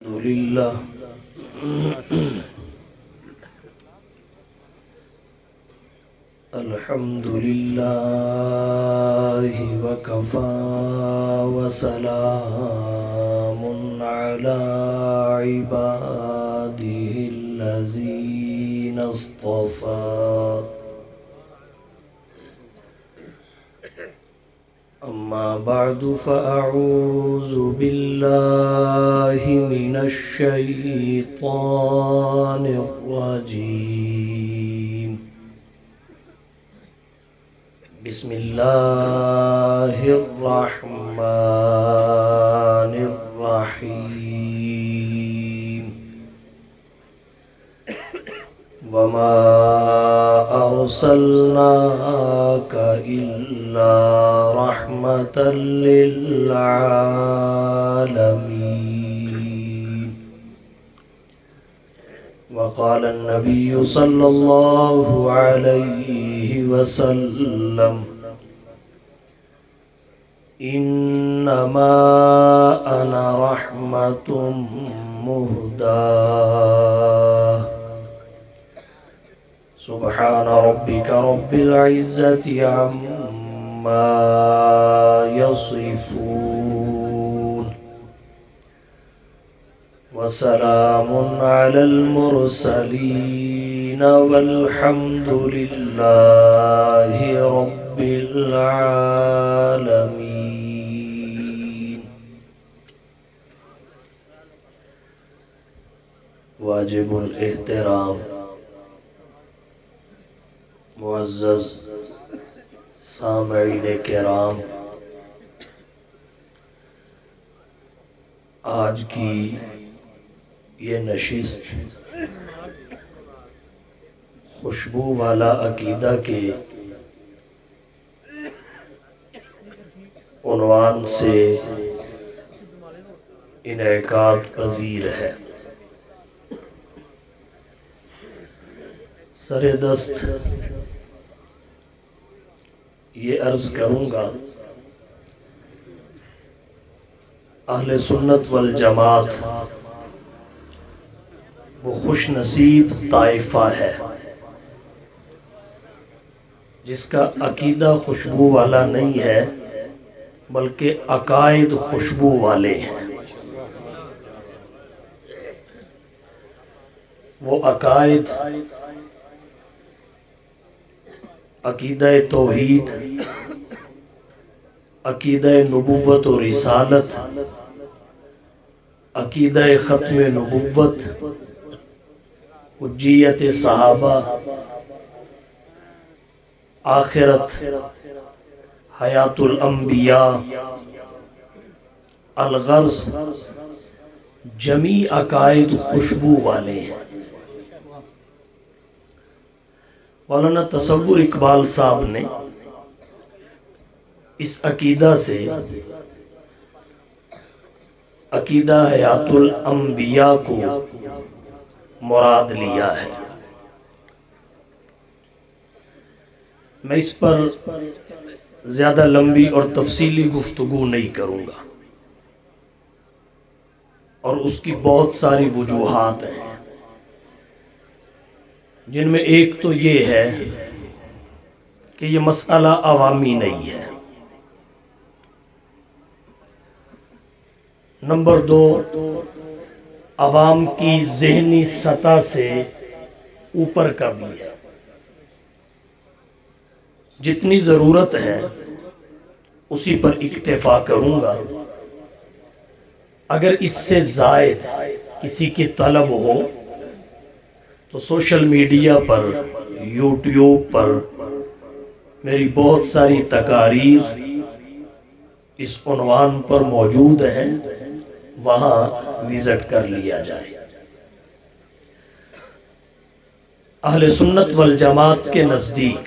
لله الحمد لله وكفى وسلام على عباده الذين اصطفى أما بعد فأعوذ بالله من الشيطان الرجيم بسم الله الرحمن الرحيم وما أرسلناك إلا رحمة للعالمين وقال النبي صلى الله عليه وسلم إنما أنا رحمة مهداة سبحان ربك رب العزة عما يصفون وسلام على المرسلين والحمد لله رب العالمين. واجب الاحترام معزز سامعین کرام، آج کی یہ نشست خوشبو والا عقیدہ کے عنوان سے انعقاد پذیر ہے. سر دست یہ عرض کروں گا، اہل سنت والجماعت وہ خوش نصیب طائفہ ہے جس کا عقیدہ خوشبو والا نہیں ہے بلکہ عقائد خوشبو والے ہیں. وہ عقائد عقیدہ توحید، عقیدہ نبوت و رسالت، عقیدہ ختم نبوت، حجیت صحابہ، آخرت، حیات الانبیاء، الغرض جمیع عقائد خوشبو والے ہیں. مولانا تصور اقبال صاحب نے اس عقیدہ سے عقیدہ حیات الانبیاء کو مراد لیا ہے. میں اس پر زیادہ لمبی اور تفصیلی گفتگو نہیں کروں گا، اور اس کی بہت ساری وجوہات ہیں، جن میں ایک تو یہ ہے کہ یہ مسئلہ عوامی نہیں ہے. نمبر دو، عوام کی ذہنی سطح سے اوپر کا بھی ہے. جتنی ضرورت ہے اسی پر اکتفا کروں گا. اگر اس سے زائد کسی کی طلب ہو تو سوشل میڈیا پر، یوٹیوب پر میری بہت ساری تقاریر اس عنوان پر موجود ہیں، وہاں وزٹ کر لیا جائے. اہل سنت والجماعت کے نزدیک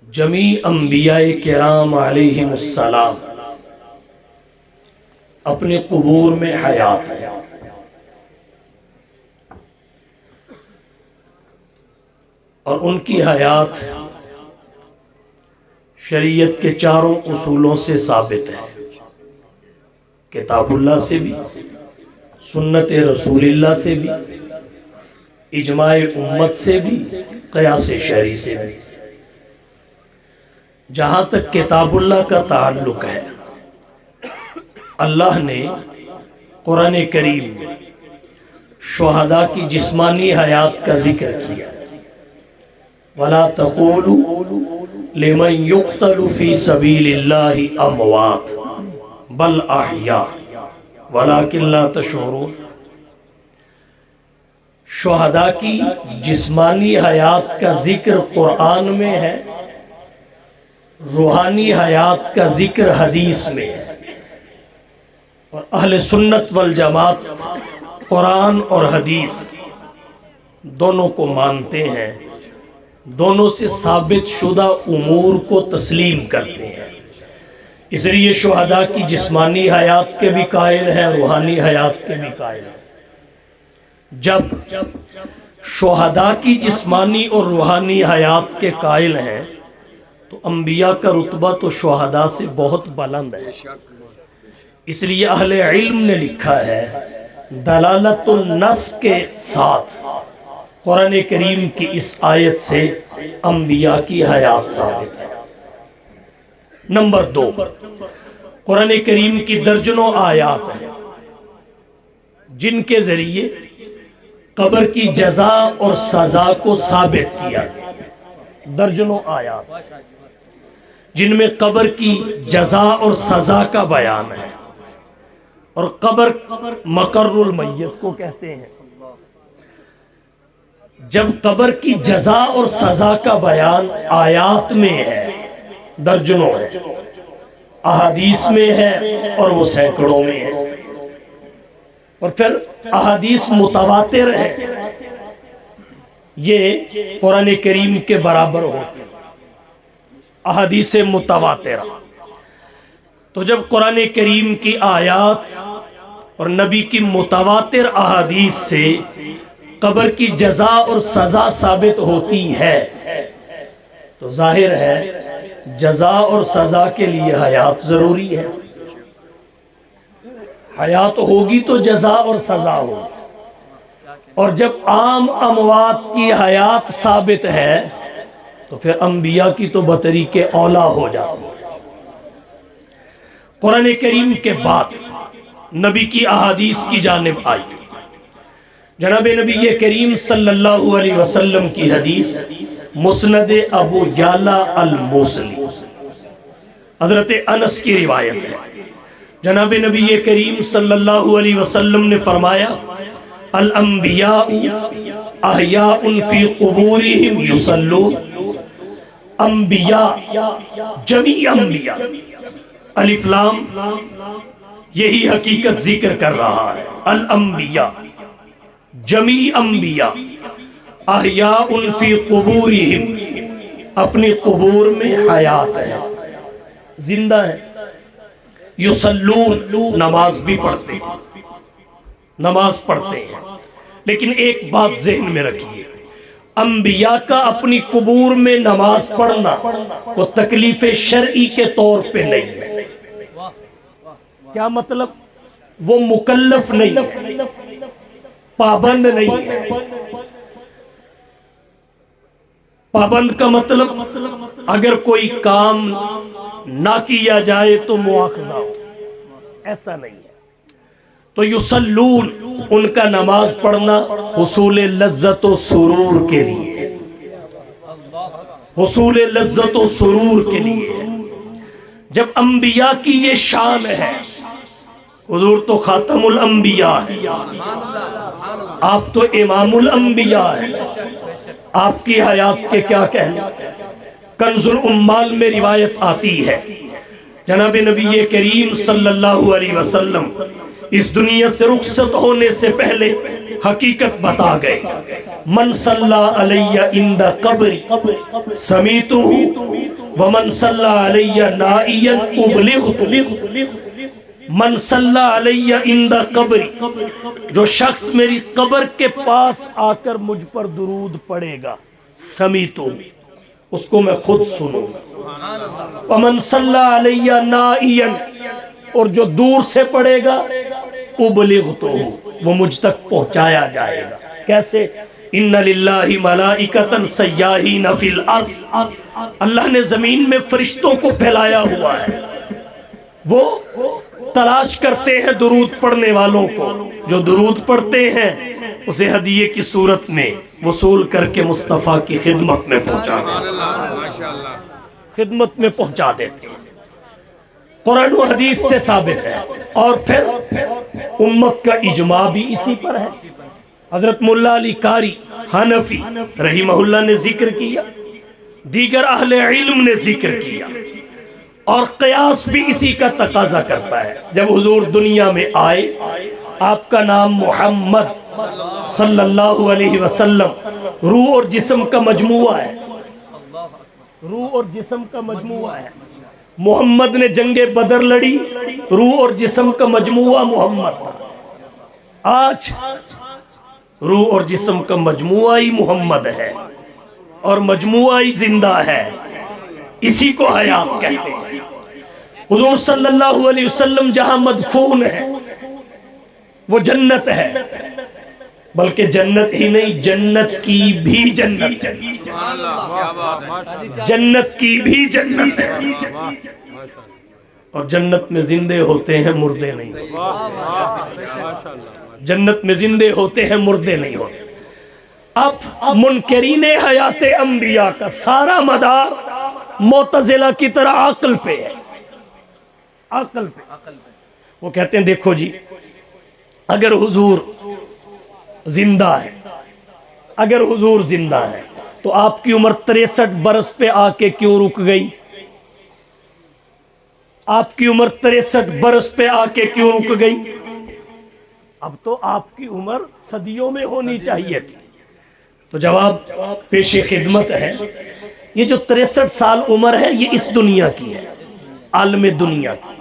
جمیع انبیاء کرام علیہم السلام اپنے قبور میں حیات ہیں. اور ان کی حیات شریعت کے چاروں اصولوں سے ثابت ہے کتاب اللہ سے بھی، سنت رسول اللہ سے بھی، اجماع امت سے بھی، قیاس شرعی سے بھی۔ جہاں تک کتاب اللہ کا تعلق ہے، اللہ نے قرآن کریم میں شہداء کی جسمانی حیات کا ذکر کیا۔ وَلَا تَقُولُوا لِمَنْ يُقْتَلُ فِي سَبِيلِ اللَّهِ أَمْوَاتٌ بَلْ أَحْيَاءٌ وَلَكِنْ لَا تَشْعُرُونَ۔ شہداء کی جسمانی حیات کا ذکر قرآن میں ہے، روحانی حیات کا ذکر حدیث میں ہے، اور اہل سنت والجماعت قرآن اور حدیث دونوں کو مانتے ہیں، دونوں سے ثابت شدہ امور کو تسلیم کرتے ہیں۔ اس لیے شہداء کی جسمانی حیات کے بھی قائل ہیں، روحانی حیات کے بھی قائل ہیں۔ جب شہداء کی جسمانی اور روحانی حیات کے قائل ہیں تو انبیاء کا رتبہ تو شہداء سے بہت بلند ہے۔ اس لیے اہل علم نے لکھا ہے، دلالت النص کے ساتھ قرآن کریم کی اس آیت سے انبیاء کی حیات ثابت ہے۔ نمبر 2، قرآن کریم کی درجنوں آیات ہیں جن کے ذریعے قبر کی جزا اور سزا کو ثابت کیا۔ درجنوں آیات جن میں قبر کی جزا اور سزا کا بیان ہے، اور قبر مقر المیت کو کہتے ہیں۔ جب قبر کی جزا اور سزا کا بیان آیات میں ہے، درجنوں ہے، احادیث میں ہے اور وہ سینکڑوں میں ہے، اور پھر احادیث متواتر ہے، یہ قرآن کریم کے برابر ہوتے ہیں، احادیث متواترہ۔ تو جب قرآن کریم کی آیات اور نبی کی متواتر احادیث سے قبر کی جزا اور سزا ثابت ہوتی ہے تو ظاہر ہے جزا اور سزا کے لیے حیات ضروری ہے۔ حیات ہوگی تو جزا اور سزا ہوگی، اور جب عام اموات کی حیات ثابت ہے تو پھر انبیاء کی تو بطریق اولا ہو جاتی ہے۔ قرآن کریم کے بعد نبی کی احادیث کی جانب آئی۔ جناب نبی کریم صلی اللہ علیہ وسلم کی حدیث مسند ابو یعلا الموصلی، حضرت انس کی روایت ہے۔ جناب نبی کریم صلی اللہ علیہ وسلم نے فرمایا، الانبیاء احیاء فی قبورہم یصلون۔ انبیاء، جمیع انبیاء، الف لام یہی حقیقت ذکر کر رہا ہے۔ الانبیاء، جمیع انبیاء، احیاء فی قبورہم، اپنی قبور میں حیات ہے، زندہ ہے۔ یصلون، نماز بھی پڑھتے ہیں، نماز پڑھتے ہیں، لیکن ایک بات ذہن میں رکھیے، انبیاء کا اپنی قبور میں نماز پڑھنا وہ تکلیف شرعی کے طور پہ نہیں ہے۔ کیا مطلب؟ وہ مکلف نہیں ہے، پابند نہیں ہے۔ پابند کا مطلب اگر کوئی کام نہ کیا جائے تو مواخذہ ہو، ایسا نہیں ہے۔ تو یصلون، ان کا نماز پڑھنا حصول لذت و سرور کے لیے، حصول لذت و سرور کے لیے ہے۔ جب انبیاء کی یہ شان ہے، حضور تو خاتم الانبیاء ہے، آپ تو امام الانبیاء ہیں، آپ کی حیات کے کیا کہنا۔ کنز الامال میں روایت آتی ہے، جناب نبی کریم صلی اللہ علیہ وسلم اس دنیا سے رخصت ہونے سے پہلے حقیقت بتا گئے، من صلی علیہ عند قبری سمیتہ ومن صلی علیہ نائیا ابلغت۔ من صلی علیہ عند قبری، جو شخص میری قبر کے پاس آ کر مجھ پر درود پڑے گا، سمیتہ، اس کو میں خود سنوں گا۔ ومن صلی علیہ نائیا، اور جو دور سے پڑھے گا ابلغتہ، وہ مجھ تک پہنچایا جائے گا۔ کیسے؟ ان للہ ملائکۃ سیاحین فی الارض، اللہ نے زمین میں فرشتوں کو پھیلایا ہوا ہے، وہ تلاش کرتے ہیں درود پڑھنے والوں کو، جو درود پڑھتے ہیں اسے ہدیے کی صورت میں وصول کر کے مصطفیٰ کی خدمت میں پہنچا دیتے، خدمت میں پہنچا دیتے ہیں۔ قرآن و حدیث سے ثابت ہے، اور پھر امت کا اجماع بھی اسی پر ہے۔ حضرت مولا علی قاری حنفی رحمہ اللہ نے ذکر کیا، دیگر اہل علم نے ذکر کیا، اور قیاس بھی اسی کا تقاضا کرتا ہے۔ جب حضور دنیا میں آئے، آپ کا نام محمد صلی اللہ علیہ وسلم روح اور جسم کا مجموعہ ہے، روح اور جسم کا مجموعہ ہے۔ محمد نے جنگ بدر لڑی، روح اور جسم کا مجموعہ محمد تھا۔ آج روح اور جسم کا مجموعہ ہی محمد ہے، اور مجموعہ ہی زندہ ہے، اسی کو حیات کہتے ہیں۔ حضور صلی اللہ علیہ وسلم جہاں مدفون ہے وہ جنت ہے، بلکہ جنت ہی نہیں، جنت کی بھی جنت ہے، جنت کی بھی جنت ہے، اور جنت میں زندے ہوتے ہیں مردے نہیں، جنت میں زندے ہوتے ہیں مردے نہیں ہوتے۔ اب منکرین حیات انبیاء کا سارا مدار معتزلہ کی طرح عقل پہ ہے، عقل پہ۔ وہ کہتے ہیں دیکھو جی، اگر حضور زندہ ہے، اگر حضور زندہ ہے تو آپ کی عمر 63 برس پہ آ کے کیوں رک گئی؟ آپ کی عمر 63 برس پہ آ کے کیوں رک گئی؟ اب تو آپ کی عمر صدیوں میں ہونی چاہیے تھی۔ تو جواب پیش خدمت ہے، یہ جو 63 سال عمر ہے یہ اس دنیا کی ہے، عالم دنیا کی،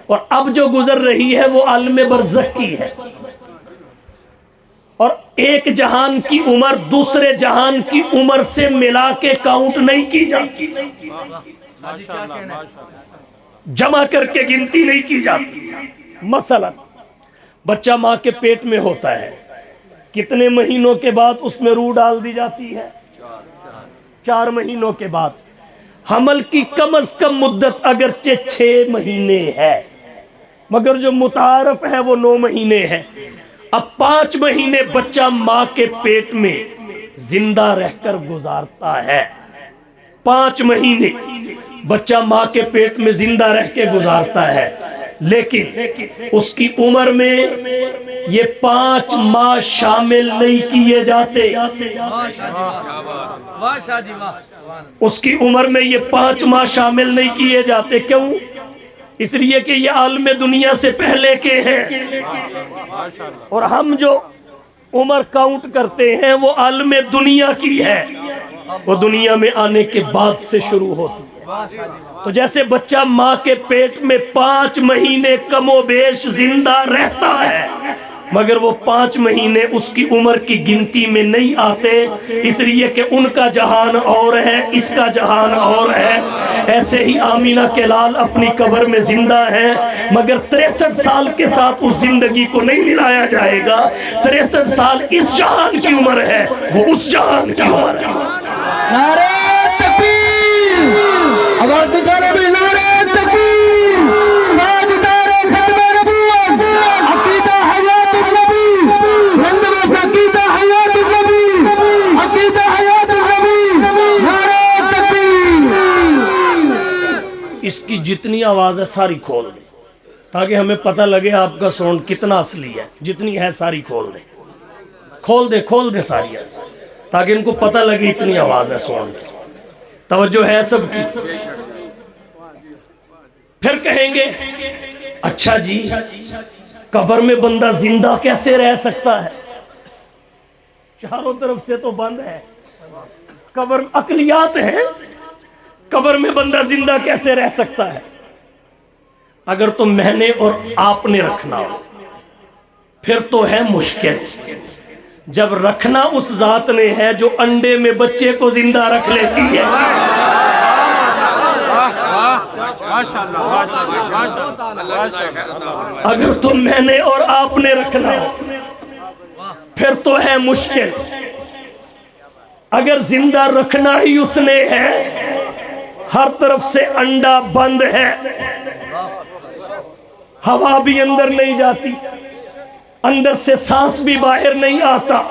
اور اب جو گزر رہی ہے وہ عالم برزخ کی ہے۔ اور ایک جہان کی عمر دوسرے جہان کی عمر سے ملا کے کاؤنٹ نہیں کی جاتی، جمع کر کے گنتی نہیں کی جاتی۔ مثلا بچہ ماں کے پیٹ میں ہوتا ہے، کتنے مہینوں کے بعد اس میں روح ڈال دی جاتی ہے؟ 4 مہینوں کے بعد۔ حمل کی کم از کم مدت اگرچہ 6 مہینے ہے، مگر جو متعارف ہے وہ 9 مہینے ہے۔ اب 5 مہینے بچہ ماں کے پیٹ میں زندہ رہ کر گزارتا ہے، 5 مہینے بچہ ماں کے پیٹ میں زندہ رہ کے گزارتا ہے، لیکن اس کی عمر میں یہ 5 ماہ شامل نہیں کیے جاتے، اس کی عمر میں یہ 5 ماہ شامل نہیں کیے جاتے۔ کیوں؟ اس لیے کہ یہ عالم دنیا سے پہلے کے ہیں، اور ہم جو عمر کاؤنٹ کرتے ہیں وہ عالم دنیا کی ہے، وہ دنیا میں آنے کے بعد سے شروع ہوتی ہے۔ تو جیسے بچہ ماں کے پیٹ میں 5 مہینے کم و بیش زندہ رہتا ہے، مگر وہ 5 مہینے اس کی عمر کی گنتی میں نہیں آتے، اس لیے کہ ان کا جہان اور ہے، اس کا جہان اور ہے۔ ایسے ہی آمینہ کے لال اپنی قبر میں زندہ ہیں، مگر 63 سال کے ساتھ اس زندگی کو نہیں ملایا جائے گا۔ 63 سال اس جہان کی عمر ہے، وہ اس جہان کی عمر ہے۔ نعرہ تکبیر، آواز نکالے بھی نعرہ تکبیر، تاجدار ختم نبوت، عقیدہ حیات النبی، بندوبست عقیدہ حیات النبی، عقیدہ حیات النبی، نعرہ تکبیر۔ اس کی جتنی آواز ہے ساری کھول دیں تاکہ ہمیں پتہ لگے آپ کا ساؤنڈ کتنا اصلی ہے، جتنی ہے ساری کھول دیں، کھول دیں ساری ہے، تاکہ ان کو پتہ لگے اتنی آواز ہے ساؤنڈ کی۔ توجہ ہے سب کی؟ پھر کہیں گے اچھا جی قبر میں بندہ زندہ کیسے رہ سکتا ہے؟ چاروں طرف سے تو بند ہے، قبر عقلیات ہیں، قبر میں بندہ زندہ کیسے رہ سکتا ہے؟ اگر تو میں نے اور آپ نے رکھنا ہو پھر تو ہے مشکل، جب رکھنا اس ذات نے ہے جو انڈے میں بچے کو زندہ رکھ لیتی ہے۔ اگر تو میں نے اور آپ نے رکھنا پھر تو ہے مشکل، اگر زندہ رکھنا ہی اس نے ہے، ہر طرف سے انڈا بند ہے، ہوا بھی اندر نہیں جاتی، اندر سے سانس بھی باہر نہیں آتا،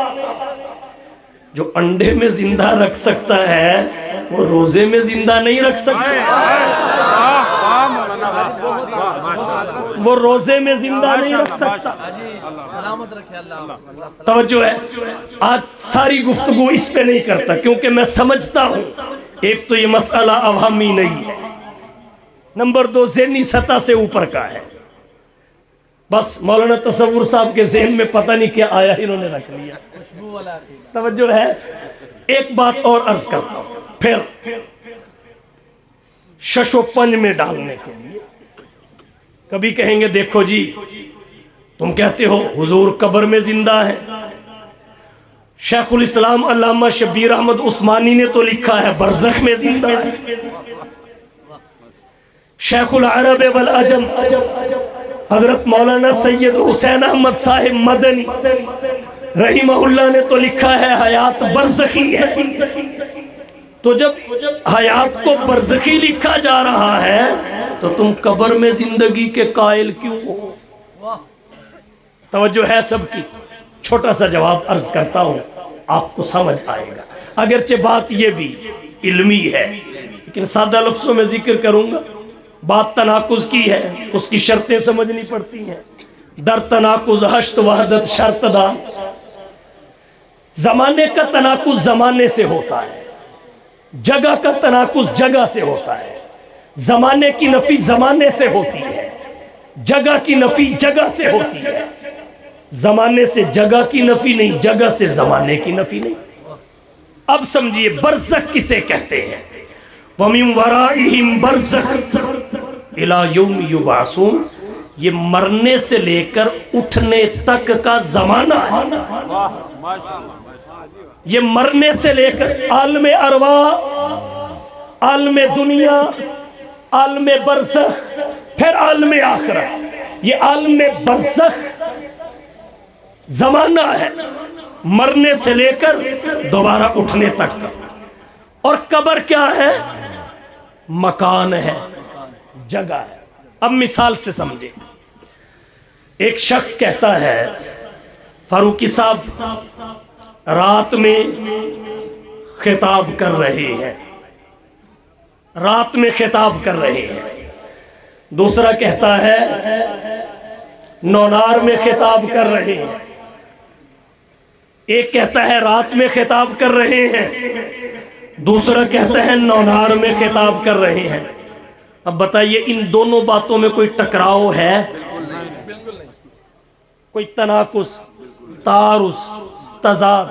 جو انڈے میں زندہ رکھ سکتا ہے وہ روزے میں زندہ نہیں رکھ سکتا، وہ روزے میں زندہ نہیں رکھ سکتا۔ توجہ ہے، آج ساری گفتگو اس پہ نہیں کرتا کیونکہ میں سمجھتا ہوں ایک تو یہ مسئلہ عوامی نہیں ہے، نمبر دو ذہنی سطح سے اوپر کا ہے، بس مولانا تصور صاحب کے ذہن میں پتہ نہیں کیا آیا انہوں نے رکھ لیا۔ توجہ ہے، ایک بات اور عرض کرتا ہوں پھر شش و پنج میں ڈالنے کے لیے۔ کبھی کہیں گے دیکھو جی تم کہتے ہو حضور قبر میں زندہ ہے، شیخ الاسلام علامہ شبیر احمد عثمانی نے تو لکھا ہے برزخ میں زندہ ہے، شیخ العرب والعجم حضرت مولانا سید حسین احمد صاحب مدنی رحمہ اللہ نے تو لکھا ہے حیات برزخی ہے۔ تو جب حیات کو برزخی لکھا جا رہا ہے تو تم قبر میں زندگی کے قائل کیوں ہو؟ توجہ ہے سب کی؟ چھوٹا سا جواب عرض کرتا ہوں، آپ کو سمجھ آئے گا، اگرچہ بات یہ بھی علمی ہے لیکن سادہ لفظوں میں ذکر کروں گا۔ بات تناقض کی ہے، اس کی شرطیں سمجھنی پڑتی ہیں۔ در تناقض ہشت وحدت شرط دا، زمانے کا تناقض زمانے سے ہوتا ہے، جگہ کا تناقض جگہ سے ہوتا ہے، زمانے کی نفی زمانے سے ہوتی ہے، جگہ کی نفی جگہ سے ہوتی ہے، زمانے سے جگہ کی نفی نہیں، جگہ سے زمانے کی نفی نہیں۔ اب سمجھیے برزخ کسے کہتے ہیں؟ وَمِن وَرَائِهِمْ بَرْزَخٌ إِلَى يَوْمِ يُبْعَثُونَ، یہ مرنے سے لے کر اٹھنے تک کا زمانہ ہے، یہ مرنے سے لے کر عالم ارواح، عالم دنیا، عالم برزخ، پھر عالم آخرت، یہ عالم برزخ زمانہ ہے، مرنے سے لے کر دوبارہ اٹھنے تک کا۔ اور قبر کیا ہے؟ مکان ہے، جگہ ہے۔ اب مثال سے سمجھیں، ایک شخص کہتا ہے فاروقی صاحب رات میں خطاب کر رہے ہیں، رات میں خطاب کر رہے ہیں۔ دوسرا کہتا ہے نونار میں خطاب کر رہے ہیں، ایک کہتا ہے رات میں خطاب کر رہے ہیں، دوسرا کہتا ہے نونار میں خطاب کر رہے ہیں۔ اب بتائیے ان دونوں باتوں میں کوئی ٹکراؤ ہے؟ کوئی تناقض، تعارض، تضاد؟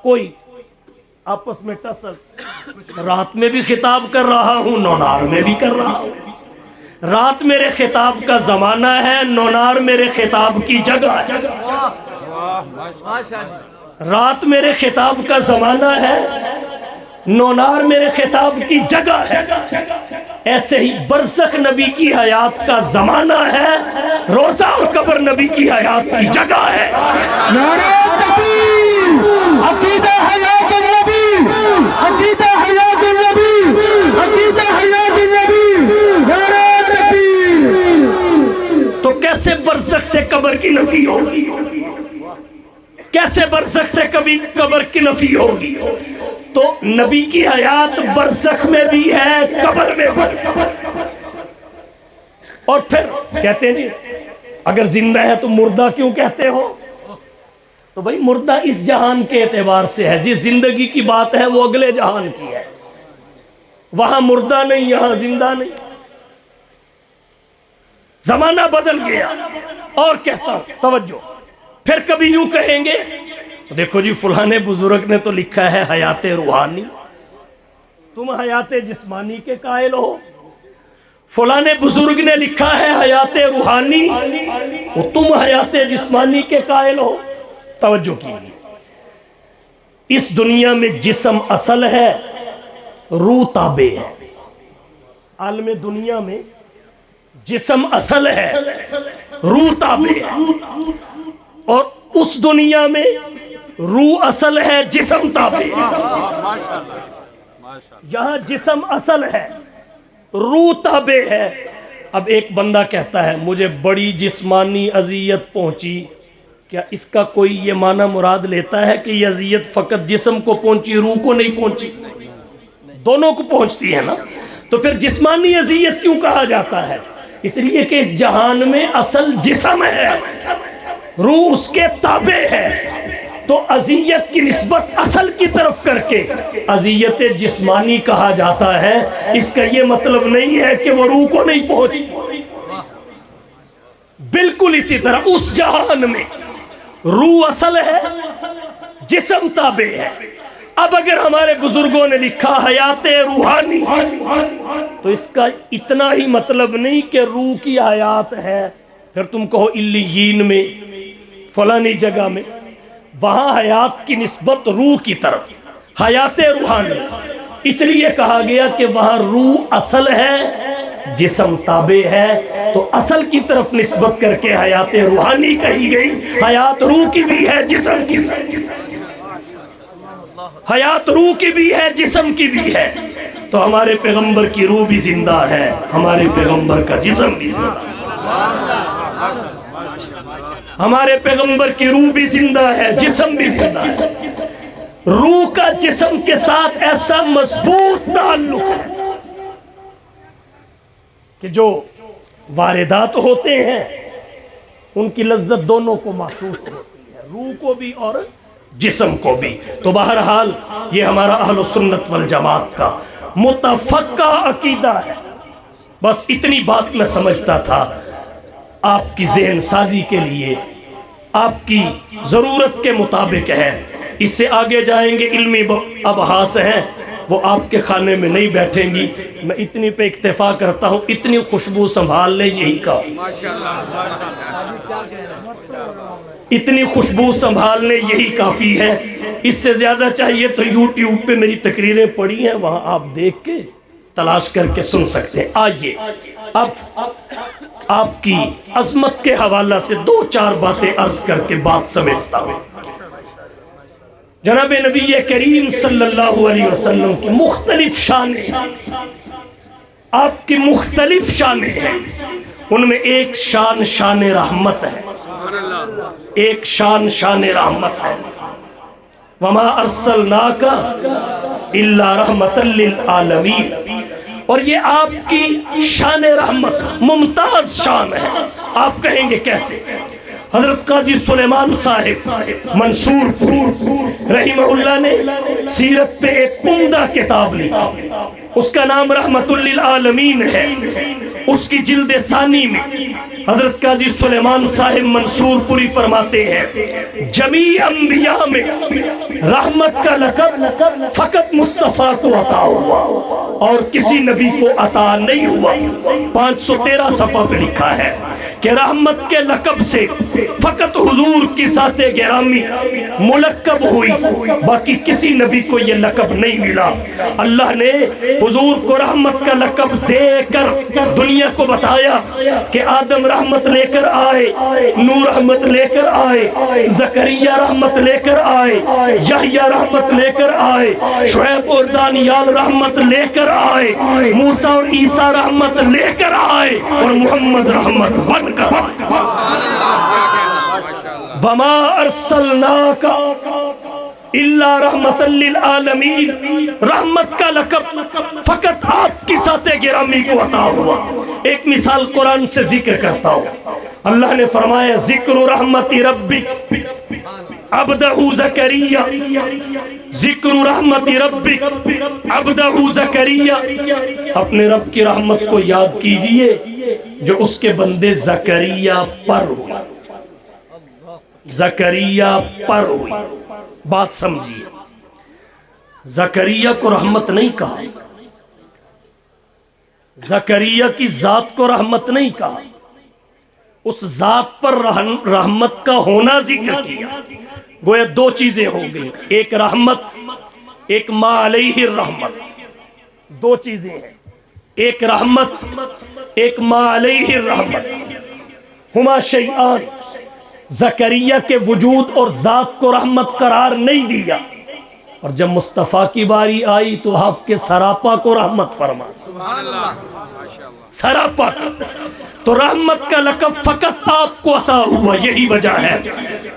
کوئی آپس میں ٹسل؟ رات میں بھی خطاب کر رہا ہوں، نونار میں بھی کر رہا ہوں۔ رات میرے خطاب کا زمانہ ہے، نونار میرے خطاب کی جگہ ہے۔ رات میرے خطاب کا زمانہ ہے، نونار میرے خطاب کی جگہ ہے۔ ایسے ہی برزخ نبی کی حیات کا زمانہ ہے، روزہ اور قبر نبی کی حیات کی جگہ ہے۔ نعرہ تکبیر، عقیدہ حیات النبی، عقیدہ حیات النبی، عقیدہ حیات النبی، نعرہ تکبیر۔ تو کیسے برزخ سے قبر کی نفی ہوگی؟ کیسے برزخ سے کبھی قبر کی نفی ہوگی؟ تو نبی کی حیات برزخ میں بھی ہے، قبر میں بھی۔ اور پھر کہتے ہیں جی اگر زندہ ہے تو مردہ کیوں کہتے ہو؟ تو بھائی مردہ اس جہان کے اعتبار سے ہے، جس زندگی کی بات ہے وہ اگلے جہان کی ہے، وہاں مردہ نہیں، یہاں زندہ نہیں، زمانہ بدل گیا۔ اور کہتا ہوں توجہ، پھر کبھی یوں کہیں گے دیکھو جی فلانے بزرگ نے تو لکھا ہے حیات روحانی، تم حیات جسمانی کے قائل ہو۔ فلانے بزرگ نے لکھا ہے حیات روحانی، وہ تم حیات جسمانی کے قائل ہو۔ توجہ کیجیے، اس دنیا میں جسم اصل ہے، روح تابع ہے۔ عالم دنیا میں جسم اصل ہے، روح تابع ہے، اور اس دنیا میں روح اصل ہے، جسم تابع ہے۔ یہاں جسم اصل ہے، روح تابع ہے۔ اب ایک بندہ کہتا ہے مجھے بڑی جسمانی اذیت پہنچی، کیا اس کا کوئی یہ معنی مراد لیتا ہے کہ یہ اذیت فقط جسم کو پہنچی، روح کو نہیں پہنچی؟ دونوں کو پہنچتی ہے نا۔ تو پھر جسمانی اذیت کیوں کہا جاتا ہے؟ اس لیے کہ اس جہان میں اصل جسم ہے، روح اس کے تابع ہے، تو اذیت کی نسبت اصل کی طرف کر کے اذیت جسمانی کہا جاتا ہے۔ اس کا یہ مطلب نہیں ہے کہ وہ روح کو نہیں پہنچی۔ بالکل اسی طرح اس جہان میں روح اصل ہے، جسم تابع ہے۔ اب اگر ہمارے بزرگوں نے لکھا حیات روحانی، تو اس کا اتنا ہی مطلب نہیں کہ روح کی حیات ہے۔ پھر تم کہو علیین میں، فلانی جگہ میں، وہاں حیات کی نسبت روح کی طرف، حیات روحانی، اس لیے کہا گیا کہ وہاں روح اصل ہے، جسم تابع ہے، تو اصل کی طرف نسبت کر کے حیات روحانی کہی گئی۔ حیات روح کی بھی ہے، جسم کی بھی، حیات روح کی بھی ہے، جسم کی بھی ہے۔ تو ہمارے پیغمبر کی روح بھی زندہ ہے، ہمارے پیغمبر کا جسم بھی زندہ ہے، ہمارے پیغمبر کی روح بھی زندہ ہے، جسم بھی زندہ ہے۔ روح کا جسم کے ساتھ ایسا مضبوط تعلق ہے کہ جو واردات ہوتے ہیں ان کی لذت دونوں کو محسوس ہوتی ہے، روح کو بھی اور جسم کو بھی۔ تو بہرحال یہ ہمارا اہل سنت والجماعت کا متفقہ عقیدہ ہے۔ بس اتنی بات میں سمجھتا تھا آپ کی ذہن سازی کے لیے، آپ کی ضرورت کے مطابق ہے۔ اس سے آگے جائیں گے، علمی ابحاث ہیں، وہ آپ کے خانے میں نہیں بیٹھیں گی۔ میں اتنی پہ اکتفا کرتا ہوں، اتنی خوشبو سنبھال لیں، یہی کافی، اتنی خوشبو سنبھال لیں، یہی کافی ہے۔ اس سے زیادہ چاہیے تو یوٹیوب پہ میری تقریریں پڑی ہیں، وہاں آپ دیکھ کے تلاش کر کے سن سکتے ہیں۔ آئیے اب آپ کی عظمت کے حوالہ سے دو چار باتیں عرض کر کے بات سمیٹتا ہوں۔ جناب نبی کریم صلی اللہ علیہ وسلم کی مختلف شانیں، آپ کی مختلف شانیں ہیں، ان میں ایک شان شان رحمت ہے، ایک شان شان رحمت ہے۔ وما ارسلناک الا رحمت للعالمین، اور یہ آپ کی شان رحمت ممتاز شان ہے۔ آپ کہیں گے کیسے؟ حضرت قاضی سلیمان صاحب منصور رحمہ اللہ نے سیرت پہ ایک عمدہ کتاب لکھی، اس کا نام رحمت للعالمین ہے۔ اس کی جلد ثانی میں حضرت قاضی سلیمان صاحب منصور پوری فرماتے ہیں جمیع انبیاء میں رحمت کا لقب فقط مصطفیٰ کو عطا ہوا اور کسی نبی کو عطا نہیں ہوا۔ 513 صفحہ پہ لکھا ہے کہ رحمت کے لقب سے فقط حضور کی ذات گرامی ملقب ہوئی، باقی کسی نبی کو یہ لقب نہیں ملا۔ اللہ نے حضور کو رحمت کا لقب دے کر دنیا کو بتایا کہ آدم رحمت لے کر آئے، نور رحمت لے کر آئے، زکریا رحمت لے کر آئے، یحییٰ رحمت لے کر آئے، شعیب اور دانیال رحمت لے کر آئے، موسیٰ اور عیسیٰ رحمت لے کر آئے، اور محمد رحمت بن کر وما ارسلناک الا رحمت للعالمین، رحمت کا لقب فقط آپ کی ذات گرامی کو عطا ہوا۔ ایک مثال قرآن سے ذکر کرتا ہوں، اللہ نے فرمایا ذکر رحمت ربک عبدہ زکریا، ذکر رحمت ربک عبدہ زکریا، اپنے رب کی رحمت کو یاد کیجئے جو اس کے بندے زکریا پر ہوئی، زکریا پر ہوئی۔ بات سمجھیے، زکریا کو رحمت نہیں کہا، زکریا کی ذات کو رحمت نہیں کہا، اس ذات پر رحمت کا ہونا ذکر کیا۔ گویا دو چیزیں ہو گئی، ایک رحمت، ایک ما علیہ الرحمت، دو چیزیں ہیں۔ ایک رحمت، ایک ما علیہ الرحمت، ہما شیئان، زکریا کے وجود اور ذات کو رحمت قرار نہیں دیا، اور جب مصطفیٰ کی باری آئی تو آپ کے سراپا کو رحمت فرما، سراپا کا۔ تو رحمت کا لقب فقط آپ کو عطا ہوا، یہی وجہ ہے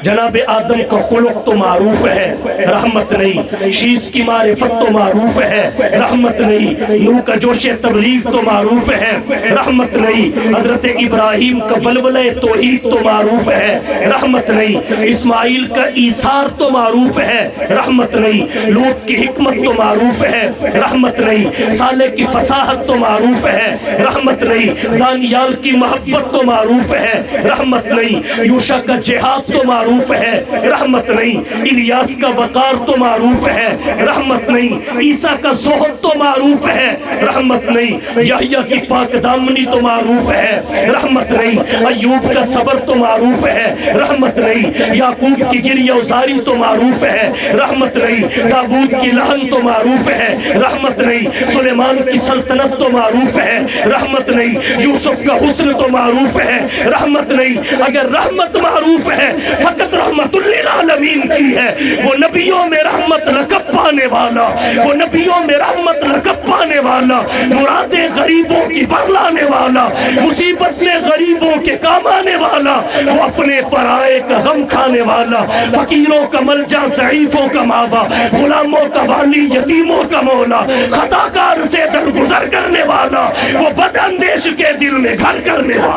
جناب آدم کا خلق تو معروف ہے، رحمت نہیں، شیش کی معرفت تو معروف ہے، رحمت نہیں، نوح کا جوش تبلیغ تو معروف ہے، رحمت نہیں، حضرت ابراہیم کا ولولہ توحید تو معروف ہے، رحمت نہیں، اسماعیل کا ایثار تو معروف ہے، رحمت نہیں، لوط کی حکمت تو معروف ہے، رحمت نہیں، صالح کی فصاحت تو معروف ہے، رحمت نہیں، دانیال کی محبت تو معروف ہے، رحمت نہیں، یوشع کا جہاد تو معروف ہے، رحمت نہیں، الیاس کا وقار تو معروف ہے، رحمت نہیں، عیسیٰ کا زہد تو معروف ہے، رحمت نہیں، یحییٰ کی پاک دامنی تو معروف ہے، رحمت نہیں، ایوب کا صبر تو معروف ہے، رحمت نہیں، یعقوب کی گریہ ازاری تو معروف ہے، رحمت نہیں، داؤد کی لہن تو معروف ہے، رحمت نہیں، سلیمان کی سلطنت تو معروف ہے، رحمت نہیں، یوسف کا حسن تو معروف ہے، رحمت نہیں۔ اگر رحمت معروف ہے فقط رحمت للعالمین کی ہے، وہ نبیوں میں رحمت لقب پانے والا، وہ نبیوں میں رحمت لقب پانے والا، مرادیں غریبوں کی برلانے والا، مصیبت میں غریبوں کے کام آنے والا، وہ اپنے پرائے کا غم کھانے والا، فقیروں کا ملجا، ضعیفوں کا ماوا، غلاموں کا والی، یتیموں کا مولا، خطا کار سے درگزر کرنے والا، وہ بد اندیش کے دل میں گھر کرنے والا۔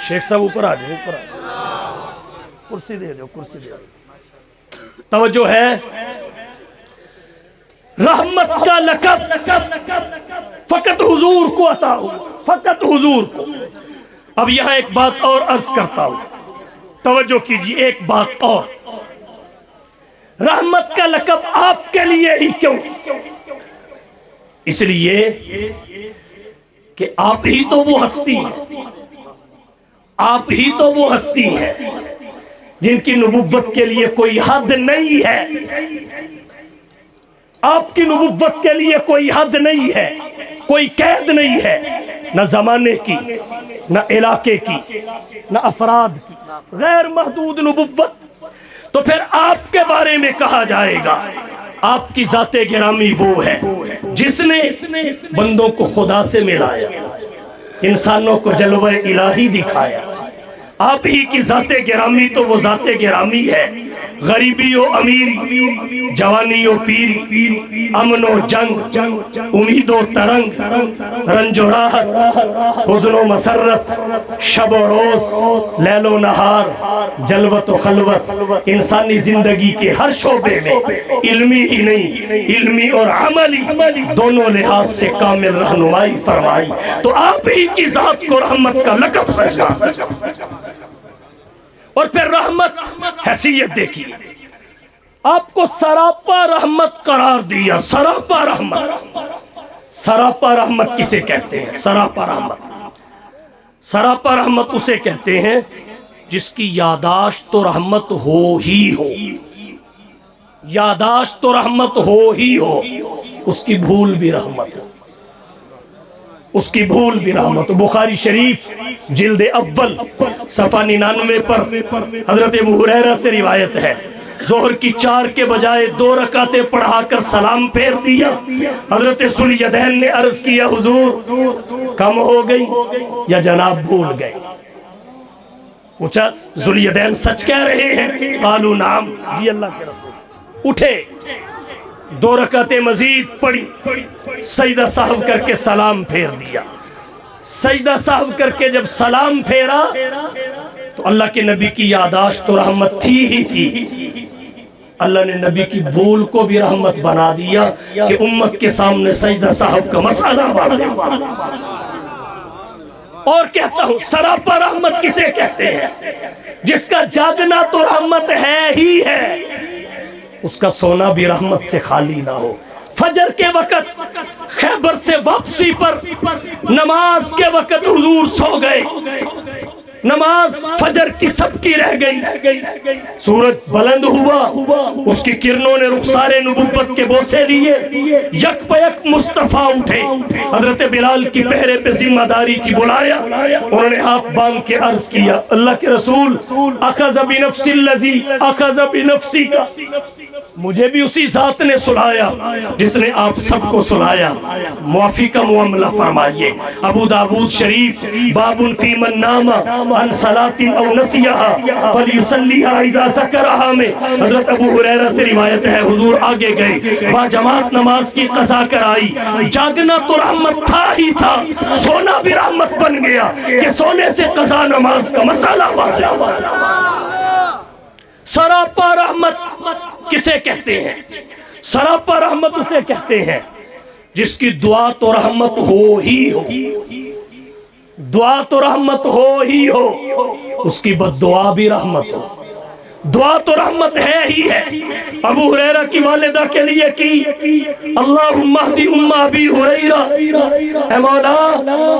شیخ صاحب اوپر آ جائے، اوپر آ جائے، کرسی دے دو، کرسی دے دو۔ توجہ ہے، رحمت کا لقب فقط حضور کو عطا ہوا، فقط حضور کو۔ اب یہاں ایک بات اور عرض کرتا ہوں، توجہ کیجیے، ایک بات اور، رحمت کا لقب آپ کے لیے ہی کیوں؟ اس لیے کہ آپ ہی تو وہ ہستی ہیں، آپ ہی تو وہ ہستی ہے جن کی نبوت کے لیے کوئی حد نہیں ہے، آپ کی نبوت کے لیے کوئی حد نہیں ہے، کوئی قید نہیں ہے، نہ زمانے کی، نہ علاقے کی، نہ افراد کی، غیر محدود نبوت۔ تو پھر آپ کے بارے میں کہا جائے گا آپ کی ذات گرامی وہ ہے جس نے بندوں کو خدا سے ملایا، انسانوں کو جلوہ الہی دکھایا۔ آپ ہی کی ذات گرامی تو وہ ذات گرامی ہے، غریبی و امیری، جوانی و پیری، امن و جنگ، امید و ترنگ، رنج و راحت، حزن و مسرت، شب و روز، لیل و نہار، جلوت و خلوت، انسانی زندگی کے ہر شعبے میں علمی ہی نہیں، علمی اور عملی دونوں لحاظ سے کامل رہنمائی فرمائی۔ تو آپ ہی کی ذات کو رحمت کا لقب سجا، اور پھر رحمت حیثیت دیکھیے، آپ کو سراپا رحمت قرار دیا، سراپا رحمت۔ سراپا رحمت کسے کہتے ہیں؟ سراپا رحمت، سراپا رحمت اسے کہتے ہیں جس کی یاداشت تو رحمت ہو ہی ہو، یاداشت تو رحمت ہو ہی ہو، اس کی بھول بھی رحمت ہو، اس کی بھول بھی رحمت۔ بخاری شریف جلد اول صفحہ 99 پر حضرت ابو ہریرہ سے روایت ہے، ظہر کی 4 کے بجائے 2 رکعتیں پڑھا کر سلام پھیر دیا۔ حضرت ذوالیدین نے عرض کیا، حضور کم ہو گئی یا جناب بھول گئے؟ پوچھا ذوالیدین سچ کہہ رہے ہیں؟ قالوا نعم، جی اللہ کے رسول۔ اٹھے، 2 رکعتیں مزید پڑھی، سجدہ سہو کر کے سلام پھیر دیا۔ سجدہ سہو کر کے جب سلام پھیرا تو اللہ کے نبی کی یاداشت تو رحمت تھی ہی تھی، اللہ نے نبی کی بھول کو بھی رحمت بنا دیا کہ امت کے سامنے سجدہ سہو کا مسئلہ بڑھا۔ اور کہتا ہوں سراپا رحمت کسے کہتے ہیں؟ جس کا جاگنا تو رحمت ہے ہی ہے، اس کا سونا بھی رحمت سے خالی نہ ہو۔ فجر کے وقت خیبر سے واپسی پر نماز کے وقت حضور سو گئے، نماز فجر کی سب کی رہ گئی، سورج بلند ہوا، اس کی کرنوں نے رخسار نبوت کے بوسے لیے، یک پیک مصطفیٰ اٹھے، حضرت بلال کی پہرے پہ ذمہ داری کی بلایا، انہوں نے ہاتھ باندھ کے عرض کیا اللہ کے رسول اخذ بنفس الذی اخذ بنفسی کا، مجھے بھی اسی ذات نے سلایا جس نے آپ سب کو سلایا، معافی کا معاملہ فرمائیے۔ ابو داود شریف باب فی من نام عن صلاة او نسیہا فلیصلیہا اذا ذکرہا میں حضرت ابو ہریرہ سے روایت ہے، حضور آگے گئے، با جماعت نماز کی قضا کرائی، جاگنا تو رحمت تھا ہی تھا، سونا بھی رحمت بن گیا کہ سونے سے قضا نماز کا مسئلہ واضح ہوا۔ سراپا رحمت کسے کہتے ہیں؟ سراپا رحمت اسے کہتے ہیں جس کی دعا تو رحمت ہو ہی ہو، دعا تو رحمت ہو ہی ہو، اس کی بد دعا بھی رحمت ہو، دعا تو رحمت ہے ہی ہے۔ ابو ہریرہ کی والدہ کے لیے کی اللہم اہدی ام ابی ہریرہ، اے مولا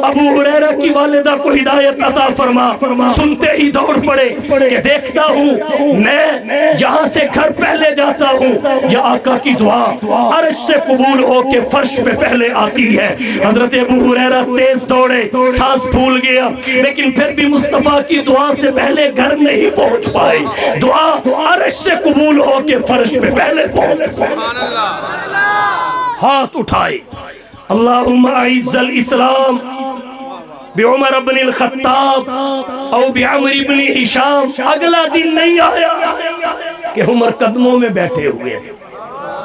ابو ہریرہ کی والدہ کو ہدایت عطا فرما، سنتے ہی دوڑ پڑے کہ دیکھتا ہوں میں یہاں سے گھر پہلے جاتا ہوں یا آقا کی دعا عرش سے قبول ہو کے فرش پہ پہلے آتی ہے۔ حضرت ابو ہریرہ تیز دوڑے، سانس پھول گیا، لیکن پھر بھی مصطفیٰ کی دعا سے پہلے گھر نہیں پہنچ پائے، دعا عرش سے قبول ہو کے فرش پہ پہلے پہنچ پائے۔ ہاتھ اٹھائے، اللہم اعز الاسلام بعمر بن الخطاب او بعمر بن ہشام۔ اگلا دن نہیں آیا کہ عمر قدموں میں بیٹھے ہوئے تھے،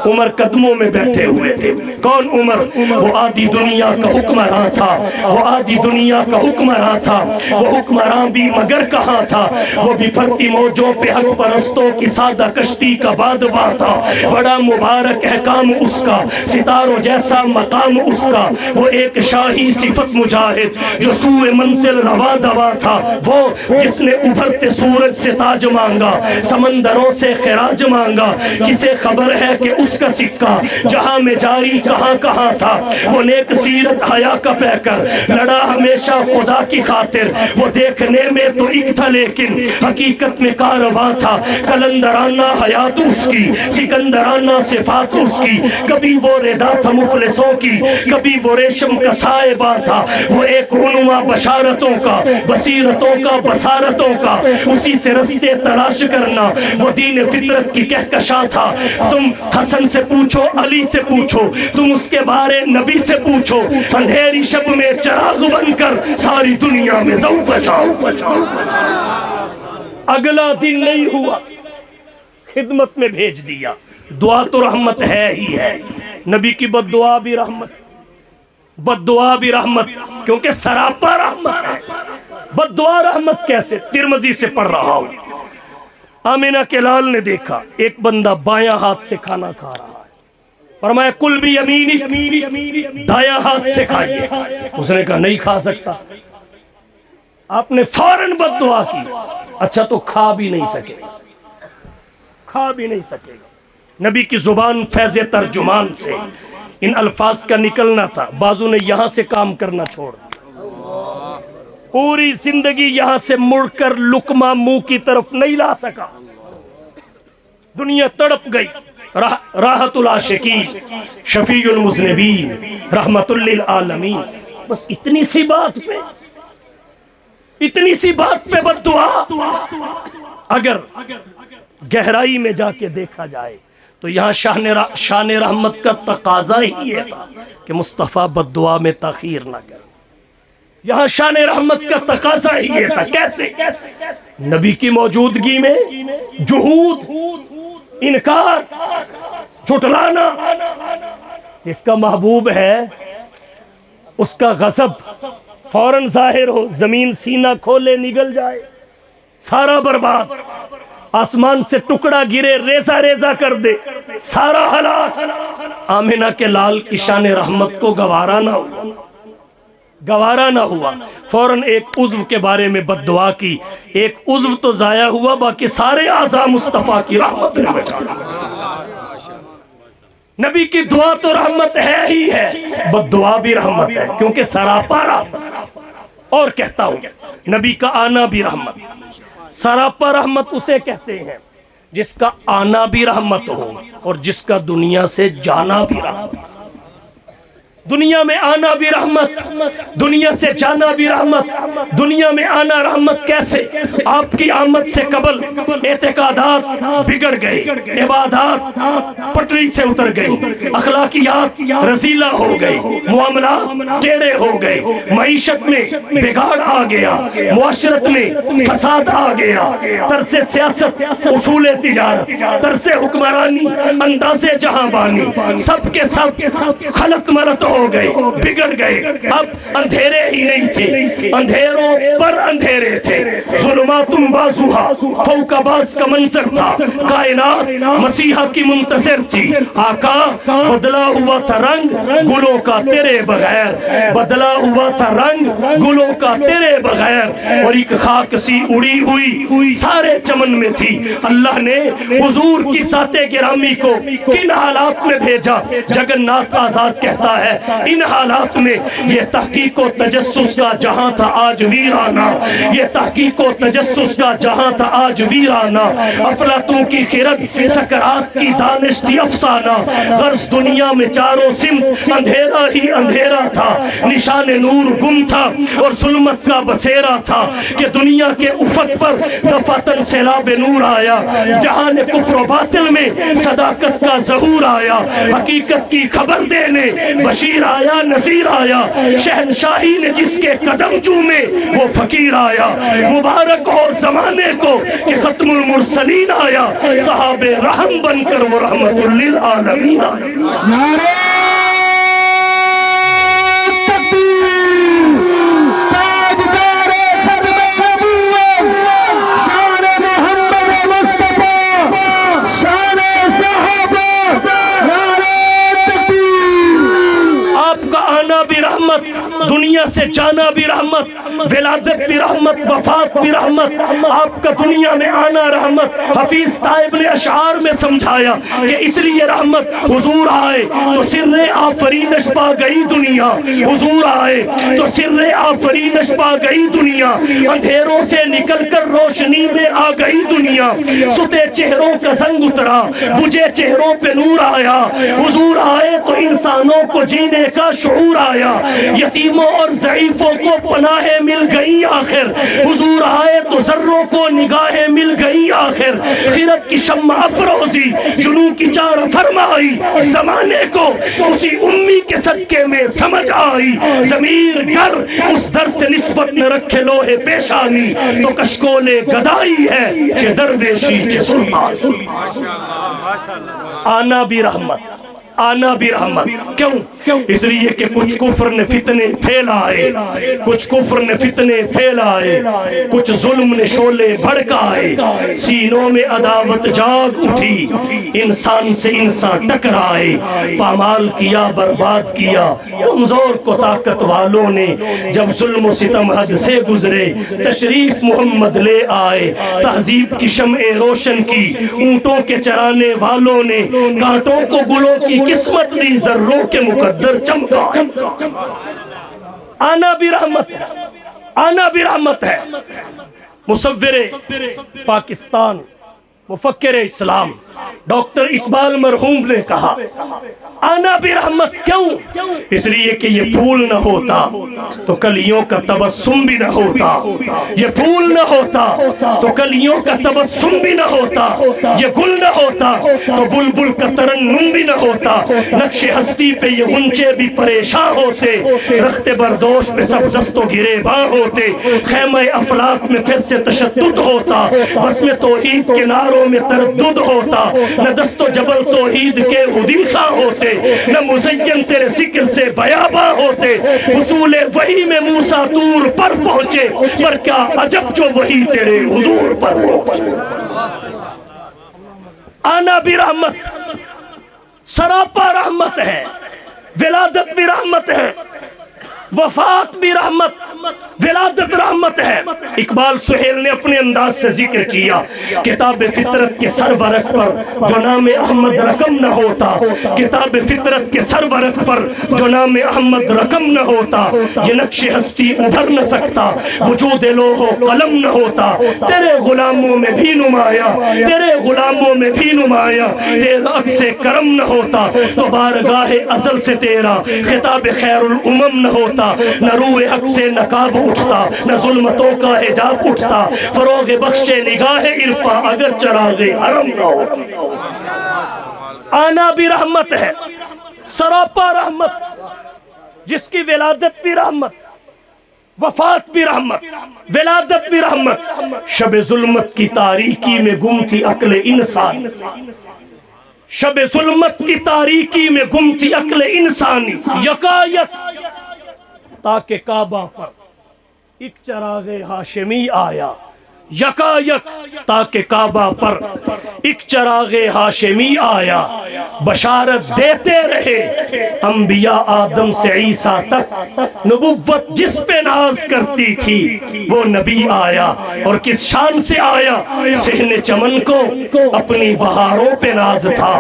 عمر قدموں میں بیٹھے ہوئے تھے۔ کون عمر؟ وہ آدھی دنیا کا حکمراں تھا، وہ آدھی دنیا کا حکمراں تھا، وہ حکمراں بھی مگر کہاں تھا، وہ بھی پھرتی موجوں پہ حق پرستوں کی سادہ کشتی کا بادباں تھا، بڑا مبارک ہے کام اس کا، ستاروں جیسا مقام اس کا، وہ ایک شاہی صفت مجاہد جو سوئے منزل روا دوا تھا، وہ جس نے ابھرتے سورج سے تاج مانگا، سمندروں سے خراج مانگا، کسے خبر ہے کہ اس کا سکہ جہاں میں جاری کہاں کہاں تھا، وہ نیک سیرت حیا کا پیکر لڑا ہمیشہ خدا کی خاطر، وہ دیکھنے میں تو ایک تھا لیکن حقیقت میں کارواں تھا، کلندرانہ حیات اس کی، سکندرانہ صفات اس کی، کبھی وہ ردا تھا مفلسوں کی، کبھی وہ ریشم کا سائبہ تھا، وہ ایک رونما بشارتوں کا، بصیرتوں کا، بصارتوں کا، اسی سے رستے تلاش کرنا، وہ دین فطرت کی کہکشاں تھا۔ تم حسن سے پوچھو، علی سے پوچھو، تم اس کے بارے نبی سے پوچھو، اندھیری شب میں چراغ بن کر ساری دنیا میں ضوء بچاؤ۔ اگلا دن نہیں ہوا، خدمت میں بھیج دیا۔ دعا تو رحمت ہے ہی ہے، نبی کی بد دعا بھی رحمت، بد دعا بھی رحمت، کیونکہ سراپا رحمت ہے۔ بد دعا رحمت کیسے؟ ترمذی سے پڑھ رہا ہوں، آمینہ کے لال نے دیکھا ایک بندہ بایاں ہاتھ سے کھانا کھا رہا ہے، فرمایا کل بھی یمینک، دایاں ہاتھ سے کھائیے۔ اس نے کہا نہیں کھا سکتا۔ آپ نے فوراً بد دعا کی، اچھا تو کھا بھی نہیں سکے گا، کھا بھی نہیں سکے گا۔ نبی کی زبان فیض ترجمان سے ان الفاظ کا نکلنا تھا، بازو نے یہاں سے کام کرنا چھوڑ دیا، پوری زندگی یہاں سے مڑ کر لقمہ منہ کی طرف نہیں لا سکا، دنیا تڑپ گئی۔ راحت العاشقین، شفیع المذنبین، رحمت للعالمین، بس اتنی سی بات پہ، اتنی سی بات پہ بد دعا۔ اگر گہرائی میں جا کے دیکھا جائے تو یہاں شان رحمت کا تقاضا ہی ہے کہ مصطفیٰ بد دعا میں تاخیر نہ کرے، یہاں شان رحمت کا تقاضا ہی ہے تھا۔ کیسے؟ نبی کی موجودگی میں جہود، انکار، جھٹلانا، اس کا محبوب ہے اس کا غضب فوراً ظاہر ہو، زمین سینہ کھولے نگل جائے، سارا برباد، آسمان سے ٹکڑا گرے ریزہ ریزہ کر دے، سارا ہلاک۔ آمینہ کے لال کی شان رحمت کو گوارا نہ ہوا، گوارا نہ ہوا، فوراً ایک عضو کے بارے میں بد دعا کی۔ ایک عضو تو ضائع ہوا، باقی سارے اعضاء مصطفیٰ کی رحمت نے بچا۔ نبی کی دعا تو رحمت ہے ہی ہے، بد دعا بھی رحمت ہے، کیونکہ سراپا رحمت۔ اور کہتا ہوں نبی کا آنا بھی رحمت، سراپا رحمت اسے کہتے ہیں جس کا آنا بھی رحمت ہو اور جس کا دنیا سے جانا بھی رحمت۔ دنیا میں آنا بھی رحمت، دنیا سے جانا بھی رحمت۔ دنیا میں آنا رحمت کیسے؟ آپ کی آمد سے قبل اعتقادات بگڑ گئے، عبادات پٹری سے اتر گئی، اخلاقیات رزیلہ ہو گئی، معاملات ٹیڑے ہو گئے، معیشت میں بگاڑ آ گیا، معاشرت میں فساد آ گیا، طرز سیاست، اصول تجارت، طرز حکمرانی، انداز جہاں بانی، سب کے سب خلق مرت ہو گئے، بگڑ گئے۔ اب اندھیرے ہی نہیں تھے، اندھیروں پر اندھیرے تھے، ظلمات بعضها فوق بعض کا منظر تھا، کائنات مسیحا کی منتظر تھی۔ آقا بدلا ہوا تھا رنگ گلوں کا تیرے بغیر، بدلا ہوا تھا رنگ گلوں کا تیرے بغیر، اور ایک خاک سی اڑی ہوئی سارے چمن میں تھی۔ اللہ نے حضور کی ذات گرامی کو کن حالات میں بھیجا؟ جگن ناتھ آزاد کہتا ہے ان حالات میں یہ تحقیق و تجسس کا جہاں تھا آج ویرانہ، یہ تحقیق و تجسس کا جہاں تھا آج ویرانہ، افلاطون کی خرد سکرات کی دانش تھی افسانہ، غرض دنیا میں چاروں سمت اندھیرا ہی اندھیرا تھا، نشان نور گم تھا اور ظلمت کا بسیرا تھا، کہ دنیا کے افق پر دفعتاً سیلاب نور آیا، جہان کفر و باطل میں صداقت کا ظہور آیا، حقیقت کی خبر دینے بشیر آیا، نذیر آیا، شہنشاہی نے جس کے قدم چومے وہ فقیر آیا، مبارک ہو زمانے کو کہ ختم المرسلین آیا، صحاب رحم بن کر وہ رحمت للعالمین آیا۔ نعرہ تکبیر، تاجدار ختم نبوت، شان محمد مصطفیٰ، شان صحابہ، نعرہ تکبیر۔ آپ کا آنا بھی رحمت، دنیا سے جانا بھی رحمت، ولادت بھی رحمت، وفات بھی رحمت، آپ کا دنیا میں آنا رحمت۔ حفیظ طائب نے اشعار میں سمجھایا کہ اس لیے رحمت، حضور آئے تو سر آفرینش پا گئی دنیا، حضور آئے تو سر آفرینش پا گئی دنیا، اندھیروں سے نکل کر روشنی میں آ گئی دنیا، ستے چہروں کا زنگ اترا، بجھے چہروں پہ نور آیا، حضور آئے تو انسانوں کو جینے کا شعور آیا، یتیموں اور ضعیفوں کو پناہیں مل گئی آخر، حضور آئے تو ذروں کو نگاہیں مل گئی آخر، خیرت کی شمع افروزی جنوں کی چار فرمائی، زمانے کو اسی امی کے صدقے میں سمجھ آئی، ضمیر گر اس در سے نسبت نہ رکھے لوہے پیشانی، تو کشکول گدائی ہے چہ درویشی چہ سلطان۔ آنا بھی رحمت، آنا بھی رحمت، کیوں؟ اس لیے کہ کچھ کفر نے فتنے پھیلائے، کچھ کفر نے فتنے پھیلائے، کچھ ظلم نے شعلے بھڑکائے، سینوں میں عداوت جاگ اٹھی، انسان سے انسان ٹکرائے، پامال کیا برباد کیا کمزور کو طاقت والوں نے، جب ظلم و ستم حد سے گزرے تشریف محمد لے آئے، تہذیب کی شمع روشن کی اونٹوں کے چرانے والوں نے، کانٹوں کو گلوں کی قسمت دی ذروں کے مقدر چمکا۔ آنا بھی رحمت ہے، آنا بھی رحمت ہے۔ مصور پاکستان، مفکر اسلام ڈاکٹر اقبال مرحوم نے کہا آنا بھی رحمت، کیوں؟ اس لیے کہ یہ پھول نہ ہوتا تو کلیوں کا تبسم بھی نہ ہوتا، یہ پھول نہ ہوتا تو کلیوں کا تبسم بھی نہ ہوتا، یہ گل نہ ہوتا تو بلبل کا ترنم بھی نہ ہوتا، نقش ہستی پہ یہ غنچے بھی پریشان ہوتے، رخت بردوش پہ سب دست و گریباں ہوتے، خیمہ افلاک میں پھر سے تشدد ہوتا، بس میں توحید کے نعروں میں تردد ہوتا، نہ دست و جبل توحید کے حدیقہ ہوتے، نہ مزین تیرے ذکر سے بیاباں ہوتے، حصول وحی میں موسیٰ طور پر پہنچے، پر کیا عجب جو وحی تیرے حضور پر پہنچے۔ آنا بھی رحمت، سراپا رحمت ہے، ولادت بھی رحمت ہے، وفات بھی رحمت، ولادت رحمت ہے۔ اقبال سہیل نے اپنے انداز سے ذکر کیا، کتاب فطرت کے سرورق پر جو نام احمد رقم نہ ہوتا، کتاب فطرت کے سرورق پر جو نام احمد رقم نہ ہوتا، یہ نقش ہستی ابھر نہ سکتا، وجود لوح و قلم نہ ہوتا۔ تیرے غلاموں میں بھی نمایاں، تیرے غلاموں میں بھی نمایاں، تیرا عکس کرم نہ ہوتا تو بارگاہ ازل سے تیرا خطاب خیر الامم نہ ہوتا۔ نہ روح حق سے نقاب اٹھتا، نہ ظلمتوں کا حجاب اٹھتا، فروغ بخش نگاہ عرفا اگر چراغ حرم نہ ہوتا۔ آنا بھی رحمت ہے، سراپا رحمت، جس کی ولادت بھی رحمت، وفات بھی رحمت، ولادت بھی رحمت۔ شب ظلمت کی تاریکی میں گم تھی عقل انسان، شب ظلمت کی تاریکی میں گم تھی عقل انسانی، یکایک تاکہ کعبہ پر ایک چراغ ہاشمی آیا، یکایک تاکہ کعبہ پر ایک چراغ ہاشمی آیا، بشارت دیتے رہے انبیاء آدم سے عیسیٰ تک، نبوت جس پہ ناز کرتی تھی وہ نبی آیا، اور کس شان سے آیا؟ صحن چمن کو اپنی بہاروں پہ ناز تھا،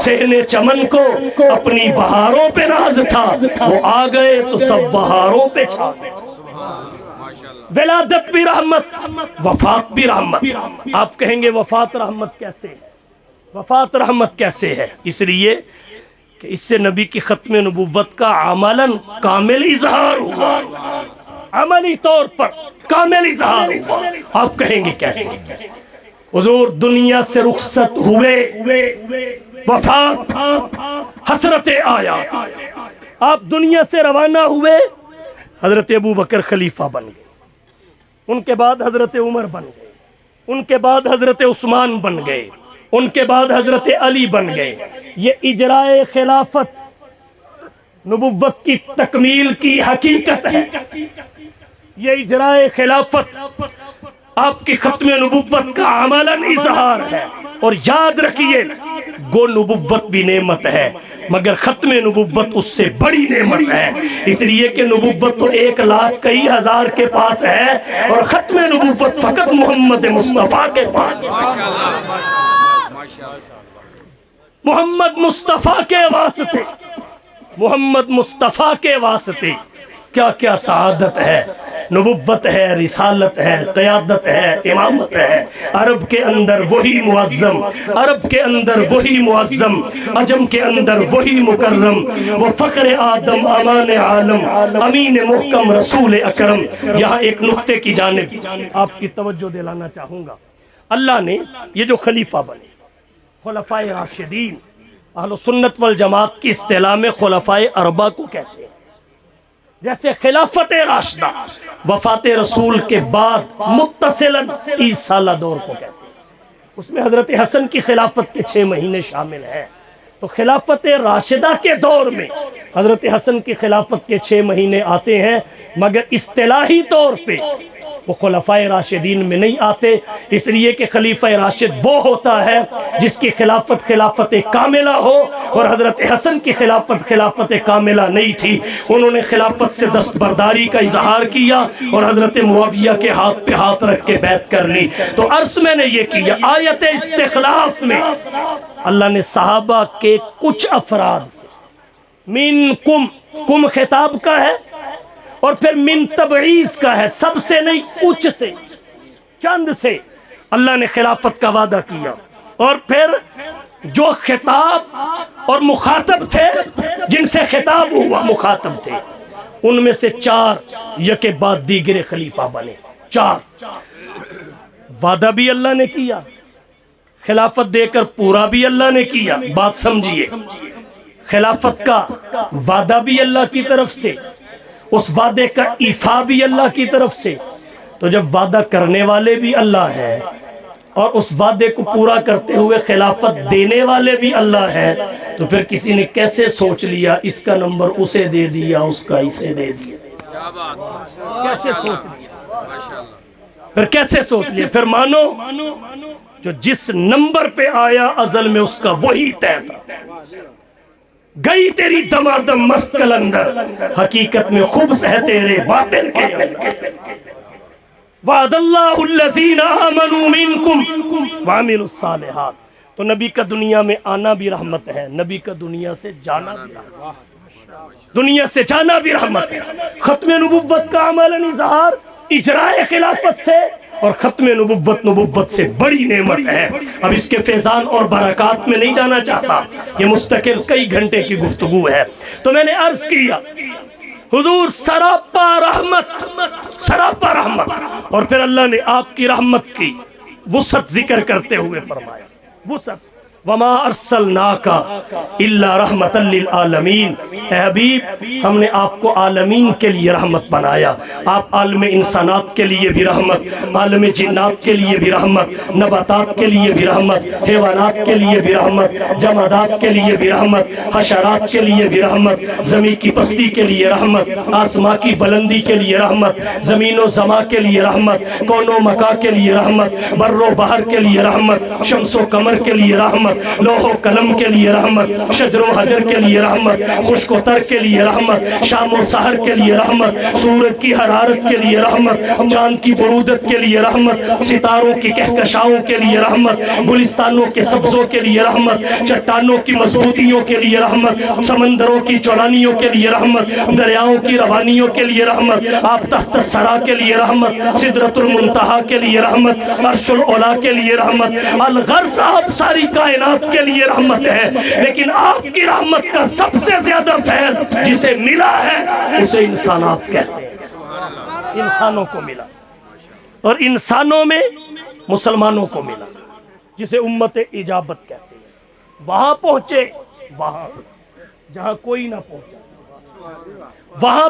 صحن چمن کو اپنی بہاروں پہ ناز تھا، وہ آ گئے تو سب بہاروں پہ چھا گئے۔ ولادت بھی رحمت، وفات بھی رحمت۔ آپ کہیں گے وفات رحمت کیسے ہے؟ وفات رحمت کیسے ہے؟ اس لیے کہ اس سے نبی کی ختم نبوت کا عملاً کامل اظہار ہوا، عملی طور پر کامل اظہار ہوا۔ آپ کہیں گے کیسے؟ حضور دنیا سے رخصت ہوئے، وفات، حسرت آیات، آپ دنیا سے روانہ ہوئے، حضرت ابو بکر خلیفہ بن گئے، ان کے بعد حضرت عمر بن گئے، ان کے بعد حضرت عثمان بن گئے، ان کے بعد حضرت علی بن گئے۔ یہ اجرائے خلافت نبوت کی تکمیل کی حقیقت ہے، یہ اجرائے خلافت آپ کی ختم نبوت کا عملاً اظہار ہے۔ اور یاد رکھیے، گو نبوت بھی نعمت ہے مگر ختم نبوت اس سے بڑی نعمت ہے، اس لیے کہ نبوت تو 1,00,000 کئی ہزار کے پاس ہے، اور ختم نبوت فقط محمد مصطفیٰ کے پاس ہے۔ محمد مصطفیٰ کے واسطے، محمد مصطفیٰ کے واسطے کیا کیا سعادت ہے، نبوت ہے، رسالت ہے، قیادت ہے، امامت ہے۔ عرب کے اندر وہی معظم، عرب کے اندر وہی معظم، عجم کے اندر وہی مکرم، وہ فخر آدم امان عالم، امین محکم رسول اکرم۔ یہاں ایک نقطے کی جانب آپ کی توجہ دلانا چاہوں گا۔ اللہ نے یہ جو خلیفہ بنے، خلفائے راشدین، اہل سنت والجماعت کی اصطلاح میں خلفائے اربعہ کو کہتے ہیں۔ جیسے خلافت راشدہ وفات رسول کے بعد متصلاً 30 سالہ دور کو کہتے ہیں، اس میں حضرت حسن کی خلافت کے 6 مہینے شامل ہیں۔ تو خلافت راشدہ کے دور میں حضرت حسن کی خلافت کے 6 مہینے آتے ہیں، مگر اصطلاحی طور پہ وہ خلفائے راشدین میں نہیں آتے، اس لیے کہ خلیفہ راشد وہ ہوتا ہے جس کی خلافت خلافت کاملہ ہو، اور حضرت حسن کی خلافت خلافت کاملہ نہیں تھی۔ انہوں نے خلافت سے دستبرداری کا اظہار کیا اور حضرت معاویہ کے ہاتھ پہ ہاتھ رکھ کے بیعت کر لی۔ تو عرض میں نے یہ کیا، آیت استخلاف میں اللہ نے صحابہ کے کچھ افراد سے، منکم، کم خطاب کا ہے، اور پھر من تبعیض کا ہے، سب سے نہیں کچھ سے، چند سے اللہ نے خلافت کا وعدہ کیا۔ اور پھر جو خطاب اور مخاطب تھے، جن سے خطاب ہوا مخاطب تھے، ان میں سے 4 یکے بعد دیگر خلیفہ بنے۔ 4 وعدہ بھی اللہ نے کیا، خلافت دے کر پورا بھی اللہ نے کیا۔ بات سمجھیے، خلافت کا وعدہ بھی اللہ کی طرف سے، اس وعدے کا ایفا بھی اللہ کی طرف سے۔ تو جب وعدہ کرنے والے بھی اللہ ہے اور اس وعدے کو پورا کرتے ہوئے خلافت دینے والے بھی اللہ ہے، تو پھر کسی نے کیسے سوچ لیا اس کا نمبر اسے دے دیا، اس کا اسے دے دیا؟ کیسے سوچ لیا؟ پھر کیسے سوچ لیا؟ پھر مانو جو جس نمبر پہ آیا ازل میں اس کا وہی طے تھا۔ گئی تیری دمادم مست کلندر، حقیقت میں خبث ہے تیرے باطن کے اندر۔ وعد اللہ الذین آمنوا منکم وعملوا الصالحات۔ تو نبی کا دنیا میں آنا بھی رحمت ہے، نبی کا دنیا سے جانا بھی رحمت ہے، دنیا سے جانا بھی رحمت ہے۔ ختم نبوت کا عملاً اظہار اجراء خلافت سے، اور ختم نبوت سے بڑی نعمت ہے۔ اب اس کے فیضان اور برکات میں نہیں جانا چاہتا، یہ مستقل کئی گھنٹے کی گفتگو ہے۔ تو میں نے عرض کیا حضور سراپا رحمت، سراپا رحمت، اور پھر اللہ نے آپ کی رحمت کی وسعت ذکر کرتے ہوئے فرمایا، وسعت وما ارسلناک الا رحمتا للعالمین۔ اے حبیب ہم نے آپ کو عالمین کے لیے رحمت بنایا، آپ عالم انسانات کے لیے بھی رحمت، عالم جنات کے لیے بھی رحمت، نباتات کے لیے بھی رحمت، حیوانات کے لیے بھی رحمت، جمادات کے لیے بھی رحمت، حشرات کے لیے بھی رحمت، زمین کی پستی کے لیے رحمت، آسمان کی بلندی کے لیے رحمت، زمین و زمان کے لیے رحمت، کون و مکان کے لیے رحمت، بر و بحر کے لیے رحمت، شمس و قمر کے لیے رحمت، لوح و قلم کے لیے رحمت، شجر و حجر کے لیے رحمت، خشک و تر کے لیے رحمت، شام و سحر کے لیے رحمت، سورج کی حرارت کے لیے رحمت، چاند کی برودت کے لیے رحمت، ستاروں کی کہکشاؤں کے لیے رحمت، گلستانوں کے سبزوں کے لیے رحمت، چٹانوں کی مضبوطیوں کے لیے رحمت، سمندروں کی چوڑانیوں کے لیے رحمت، دریاؤں کی روانیوں کے لیے رحمت، آپ تحت الثری کے لیے رحمت، سدرۃ المنتہا کے لیے رحمت، عرش العلا کے لیے رحمت، الغرض آپ ساری کائنات کے لیے رحمت ہے۔ لیکن آپ کی رحمت کا سب سے زیادہ فیض جسے ملا ہے اسے انسانات کہتے ہیں، انسانوں کو ملا، اور انسانوں میں مسلمانوں کو ملا جسے امت اجابت کہتے ہیں۔ وہاں پہنچے، وہاں جہاں کوئی نہ پہنچا، وہاں